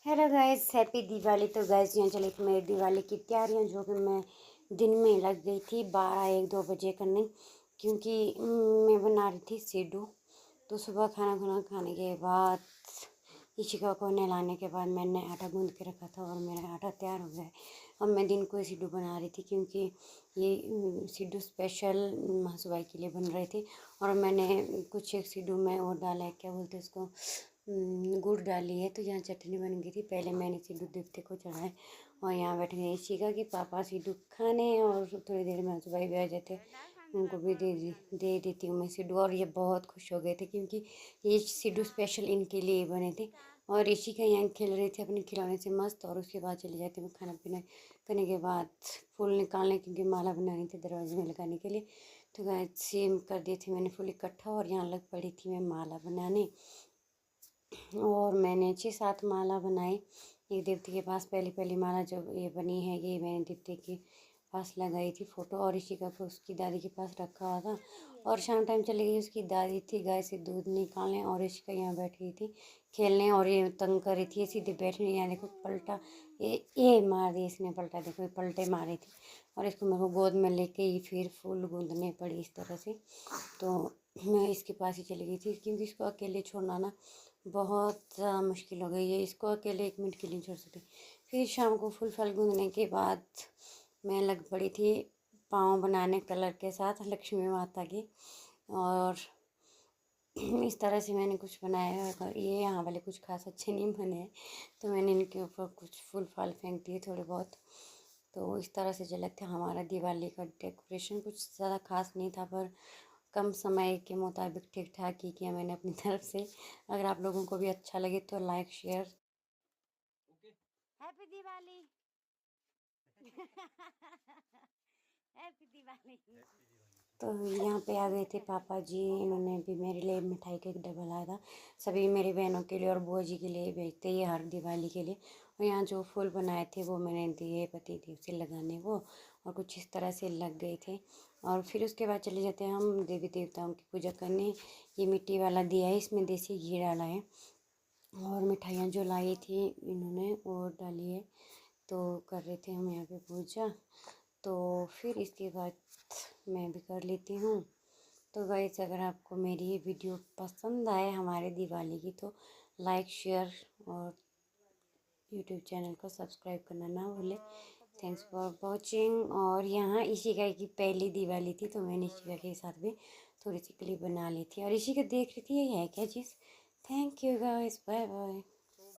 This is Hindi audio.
Hello guys, happy Diwali. तो गाइस यहाँ चले थी मेरी दिवाली की तैयारियाँ, जो कि मैं दिन में लग गई थी 12-1-2 बजे करने, क्योंकि मैं बना रही थी सीडू। तो सुबह खाना खाना खाने के बाद इशिका को नहलाने के बाद मैंने आटा गूंद के रखा था और मेरा आटा तैयार हो गया है। अब मैं दिन को सीडू बना रही थी, क्योंकि ये सीडू स्पेशल महासुबाई के लिए बन रहे थे। और मैंने कुछ एक सीडू में और डाला है, क्या बोलते हैं उसको, गुड़ डाली है। तो यहाँ चटनी बन गई थी। पहले मैंने सिद्धू देवते को चढ़ाए और यहाँ बैठ गए इशिका कि पापा सिद्धू खाने, और थोड़ी देर में सुबह भी आ जाते, उनको भी दे देती हूँ मैं सिद्धू। और ये बहुत खुश हो गए थे, क्योंकि ये सिद्धू स्पेशल इनके लिए बने थे। और इशिका यहाँ खेल रहे थे अपने खिलौने से मस्त। और उसके बाद चले जाते हैं खाना पीना करने के बाद फूल निकालने, क्योंकि माला बनानी थी दरवाजे में लगाने के लिए। तो गाय सेम कर दिए थे मैंने फूल इकट्ठा, और यहाँ लग पड़ी थी मैं माला बनाने। और मैंने 6-7 माला बनाई एक देवती के पास। पहली पहली माला जो ये बनी है, ये मैंने देवती के पास लगाई थी फ़ोटो, और इशिका को उसकी दादी के पास रखा हुआ था। और शाम टाइम चली गई, उसकी दादी थी गाय से दूध निकालने, और इशिका यहाँ बैठ गई थी खेलने। और ये तंग कर रही थी, ये सीधे बैठने, यहाँ देखो पलटा, ये मार दी इसने पलटा, देखो ये पलटे मारे थे। और इसको मेरे को गोद में लेके ही फिर फूल गूंदने पड़ी इस तरह से। तो मैं इसके पास ही चली गई थी, क्योंकि इसको अकेले छोड़ना ना बहुत मुश्किल हो गई है। इसको अकेले 1 मिनट के लिए नहीं छोड़ सकती। फिर शाम को फूल फल गूंदने के बाद मैं लग पड़ी थी पाँव बनाने कलर के साथ लक्ष्मी माता की। और इस तरह से मैंने कुछ बनाया है। और ये यहाँ वाले कुछ खास अच्छे नहीं बने हैं, तो मैंने इनके ऊपर कुछ फूल फाल फेंक दिए थोड़े बहुत। तो इस तरह से चला था हमारा दिवाली का डेकोरेशन। कुछ ज़्यादा खास नहीं था, पर कम समय के मुताबिक ठीक ठाक ही किया मैंने अपनी तरफ से। अगर आप लोगों को भी अच्छा लगे तो like share. Happy Diwali. Happy Diwali. तो यहाँ पे आ गए थे पापा जी, इन्होंने भी मेरे लिए मिठाई का एक डब्बा लाया था। सभी मेरी बहनों के लिए और बुआ जी के लिए भेजते ये हर दिवाली के लिए। और यहाँ जो फूल बनाए थे वो मैंने दिए पति देव से लगाने वो, और कुछ इस तरह से लग गए थे। और फिर उसके बाद चले जाते हैं हम देवी देवताओं की पूजा करने। ये मिट्टी वाला दिया है, इसमें देसी घी डाला है। और मिठाइयाँ जो लाई थी इन्होंने और डाली है। तो कर रहे थे हम यहाँ पे पूजा। तो फिर इसके बाद मैं भी कर लेती हूँ। तो गाइस, अगर आपको मेरी ये वीडियो पसंद आए हमारे दिवाली की, तो लाइक शेयर और यूट्यूब चैनल को सब्सक्राइब करना ना भूलें। Thanks for watching. और यहाँ इशिका की पहली दिवाली थी, तो मैंने इशिका के साथ भी थोड़ी सी क्लिप बना ली थी। और इशिका देख रही थी ये है क्या चीज़। Thank you guys, bye bye.